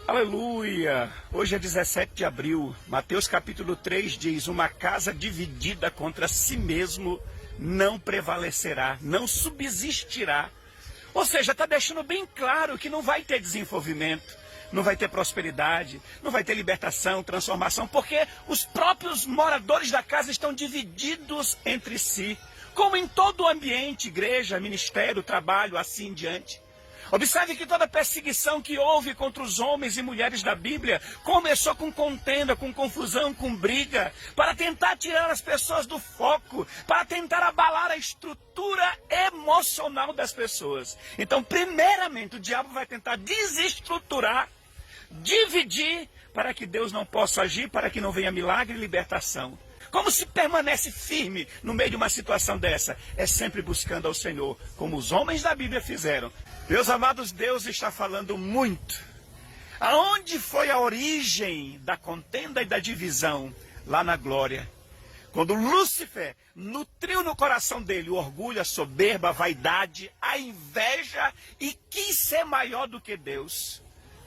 Aleluia! Hoje é 17 de abril. Mateus capítulo 3 diz: uma casa dividida contra si mesmo não prevalecerá, não subsistirá. Ou seja, está deixando bem claro que não vai ter desenvolvimento, não vai ter prosperidade, não vai ter libertação, transformação, porque os próprios moradores da casa estão divididos entre si, como em todo o ambiente, igreja, ministério, trabalho, assim em diante. Observe que toda perseguição que houve contra os homens e mulheres da Bíblia começou com contenda, com confusão, com briga, para tentar tirar as pessoas do foco, para tentar abalar a estrutura emocional das pessoas. Então, primeiramente, o diabo vai tentar desestruturar, dividir, para que Deus não possa agir, para que não venha milagre e libertação. Como se permanece firme no meio de uma situação dessa? É sempre buscando ao Senhor, como os homens da Bíblia fizeram. Meus amados, Deus está falando muito. Aonde foi a origem da contenda e da divisão? Lá na glória. Quando Lúcifer nutriu no coração dele o orgulho, a soberba, a vaidade, a inveja e quis ser maior do que Deus.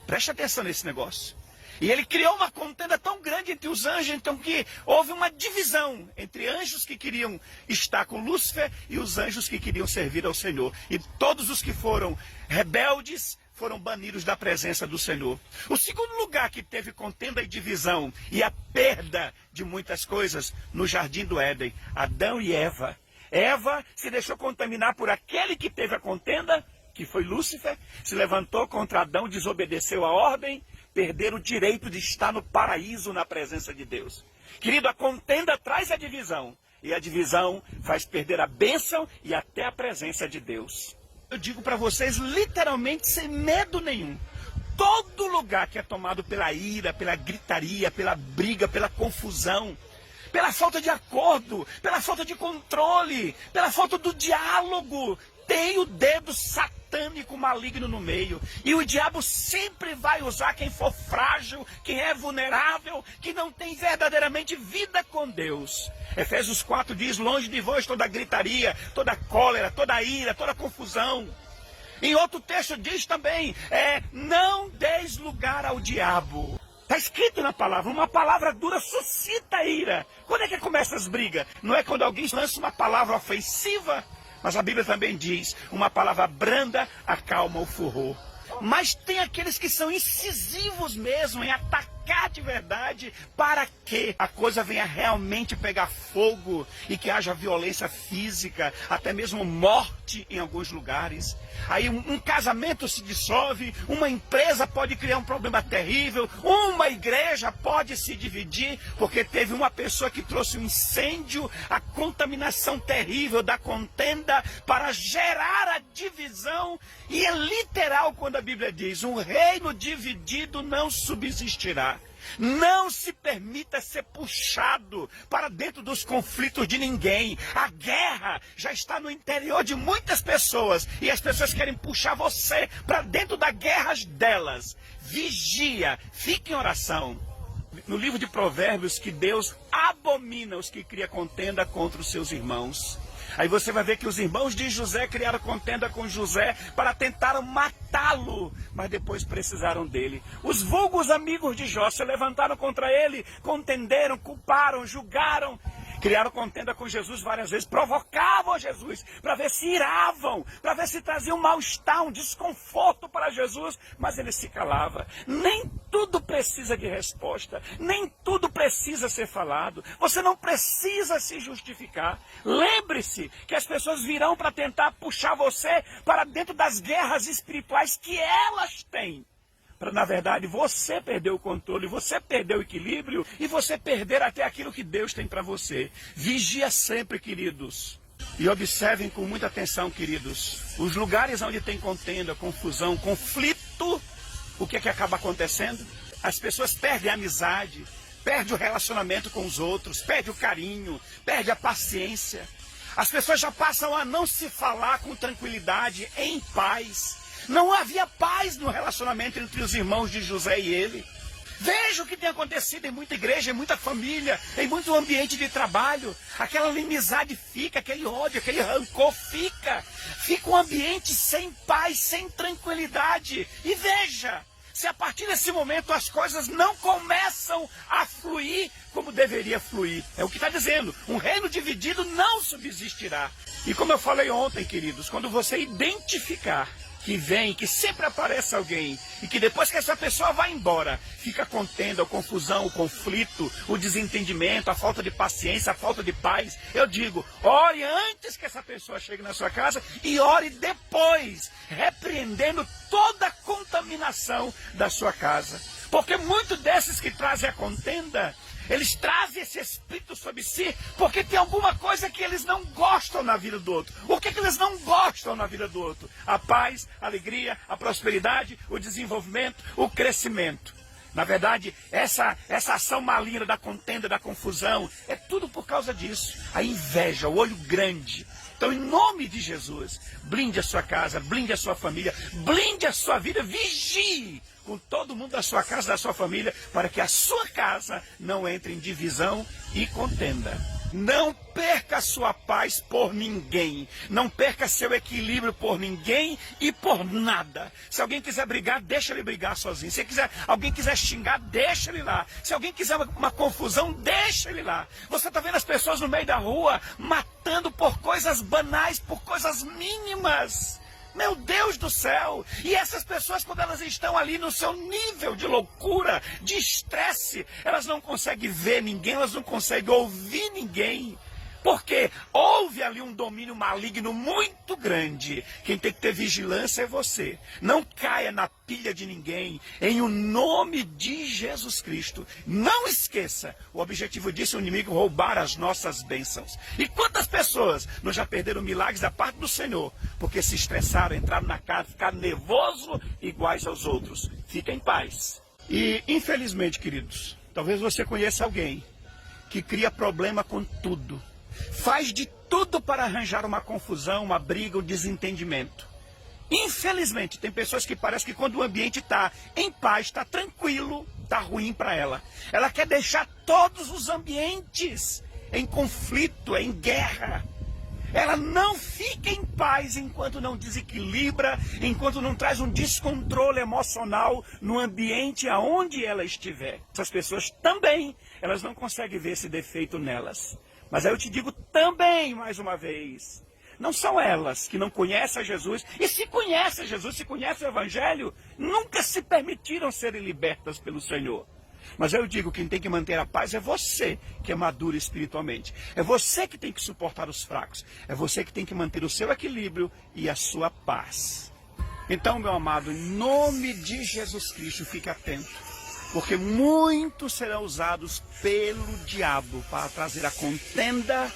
Preste atenção nesse negócio. E ele criou uma contenda tão grande entre os anjos, então que houve uma divisão entre anjos que queriam estar com Lúcifer e os anjos que queriam servir ao Senhor. E todos os que foram rebeldes foram banidos da presença do Senhor. O segundo lugar que teve contenda e divisão e a perda de muitas coisas no jardim do Éden, Adão e Eva. Eva se deixou contaminar por aquele que teve a contenda, que foi Lúcifer, se levantou contra Adão, desobedeceu a ordem, perder o direito de estar no paraíso na presença de Deus. Querido, a contenda traz a divisão, e a divisão faz perder a bênção e até a presença de Deus. Eu digo para vocês, literalmente, sem medo nenhum, todo lugar que é tomado pela ira, pela gritaria, pela briga, pela confusão, pela falta de acordo, pela falta de controle, pela falta do diálogo, tem o dedo satânico maligno no meio. E o diabo sempre vai usar quem for frágil, quem é vulnerável, que não tem verdadeiramente vida com Deus. Efésios 4 diz: longe de vós toda gritaria, toda cólera, toda ira, toda confusão. Em outro texto diz também, não deis lugar ao diabo. Está escrito na palavra, uma palavra dura suscita ira. Quando é que começam as brigas? Não é quando alguém lança uma palavra ofensiva? Mas a Bíblia também diz, uma palavra branda acalma o furor. Mas tem aqueles que são incisivos mesmo em atacar de verdade para que a coisa venha realmente pegar fogo e que haja violência física, até mesmo morte em alguns lugares. Aí um casamento se dissolve, uma empresa pode criar um problema terrível, uma igreja pode se dividir, porque teve uma pessoa que trouxe um incêndio, a contaminação terrível da contenda para gerar a divisão. E é literal quando a Bíblia diz, um reino dividido não subsistirá. Não se permita ser puxado para dentro dos conflitos de ninguém. A guerra já está no interior de muitas pessoas e as pessoas querem puxar você para dentro das guerras delas. Vigia, fique em oração. No livro de Provérbios que Deus abomina os que criam contenda contra os seus irmãos. Aí você vai ver que os irmãos de José criaram contenda com José para tentar matá-lo, mas depois precisaram dele. Os vulgos amigos de Jó se levantaram contra ele, contenderam, culparam, julgaram, criaram contenda com Jesus várias vezes, provocavam Jesus para ver se iravam, para ver se traziam um mal-estar, um desconforto para Jesus, mas ele se calava. Nem tudo precisa de resposta, nem tudo precisa ser falado, você não precisa se justificar. Lembre-se que as pessoas virão para tentar puxar você para dentro das guerras espirituais que elas têm. Para, na verdade, você perder o controle, você perder o equilíbrio e você perder até aquilo que Deus tem para você. Vigia sempre, queridos. E observem com muita atenção, queridos. Os lugares onde tem contenda, confusão, conflito, o que é que acaba acontecendo? As pessoas perdem a amizade, perdem o relacionamento com os outros, perdem o carinho, perdem a paciência. As pessoas já passam a não se falar com tranquilidade, em paz. Não havia paz no relacionamento entre os irmãos de José e ele. Veja o que tem acontecido em muita igreja, em muita família, em muito ambiente de trabalho. Aquela inimizade fica, aquele ódio, aquele rancor fica. Fica um ambiente sem paz, sem tranquilidade. E veja, se a partir desse momento as coisas não começam a fluir como deveria fluir. É o que está dizendo, um reino dividido não subsistirá. E como eu falei ontem, queridos, quando você identificar que vem, que sempre aparece alguém, e que depois que essa pessoa vai embora, fica contenda, a confusão, o conflito, o desentendimento, a falta de paciência, a falta de paz, eu digo, ore antes que essa pessoa chegue na sua casa e ore depois, repreendendo toda a contaminação da sua casa. Porque muitos desses que trazem a contenda, eles trazem esse espírito sobre si porque tem alguma coisa que eles não gostam na vida do outro. O que eles não gostam na vida do outro? A paz, a alegria, a prosperidade, o desenvolvimento, o crescimento. Na verdade, essa ação maligna da contenda, da confusão, é tudo por causa disso. A inveja, o olho grande. Então, em nome de Jesus, blinde a sua casa, blinde a sua família, blinde a sua vida, vigie com todo mundo da sua casa, da sua família, para que a sua casa não entre em divisão e contenda. Não perca a sua paz por ninguém. Não perca seu equilíbrio por ninguém e por nada. Se alguém quiser brigar, deixa ele brigar sozinho. Se alguém quiser xingar, deixa ele lá. Se alguém quiser uma confusão, deixa ele lá. Você está vendo as pessoas no meio da rua matando por coisas banais, por coisas mínimas. Meu Deus do céu! E essas pessoas, quando elas estão ali no seu nível de loucura, de estresse, elas não conseguem ver ninguém, elas não conseguem ouvir ninguém. Porque houve ali um domínio maligno muito grande. Quem tem que ter vigilância é você. Não caia na pilha de ninguém, em o nome de Jesus Cristo. Não esqueça, o objetivo disso é o inimigo roubar as nossas bênçãos. E quantas pessoas não já perderam milagres da parte do Senhor, porque se estressaram, entraram na casa, ficaram nervosos iguais aos outros. Fica em paz. E infelizmente, queridos, talvez você conheça alguém que cria problema com tudo. Faz de tudo para arranjar uma confusão, uma briga, um desentendimento. Infelizmente, tem pessoas que parece que quando o ambiente está em paz, está tranquilo, está ruim para ela. Ela quer deixar todos os ambientes em conflito, em guerra. Ela não fica em paz enquanto não desequilibra, enquanto não traz um descontrole emocional no ambiente aonde ela estiver. Essas pessoas também, elas não conseguem ver esse defeito nelas. Mas aí eu te digo também, mais uma vez, não são elas que não conhecem a Jesus, e se conhecem a Jesus, se conhecem o Evangelho, nunca se permitiram serem libertas pelo Senhor. Mas eu digo, quem tem que manter a paz é você, que é maduro espiritualmente. É você que tem que suportar os fracos. É você que tem que manter o seu equilíbrio e a sua paz. Então, meu amado, em nome de Jesus Cristo, fique atento. Porque muitos serão usados pelo diabo para trazer a contenda,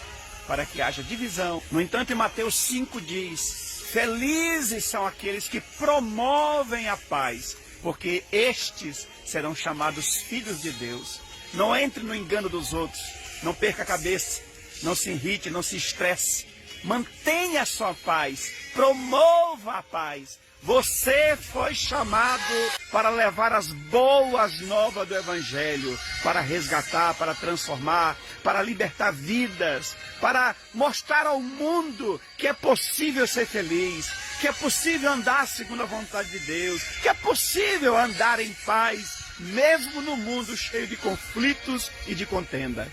para que haja divisão. No entanto, em Mateus 5 diz, felizes são aqueles que promovem a paz, porque estes serão chamados filhos de Deus. Não entre no engano dos outros, não perca a cabeça, não se irrite, não se estresse. Mantenha a sua paz, promova a paz. Você foi chamado para levar as boas novas do Evangelho, para resgatar, para transformar, para libertar vidas, para mostrar ao mundo que é possível ser feliz, que é possível andar segundo a vontade de Deus, que é possível andar em paz, mesmo no mundo cheio de conflitos e de contenda.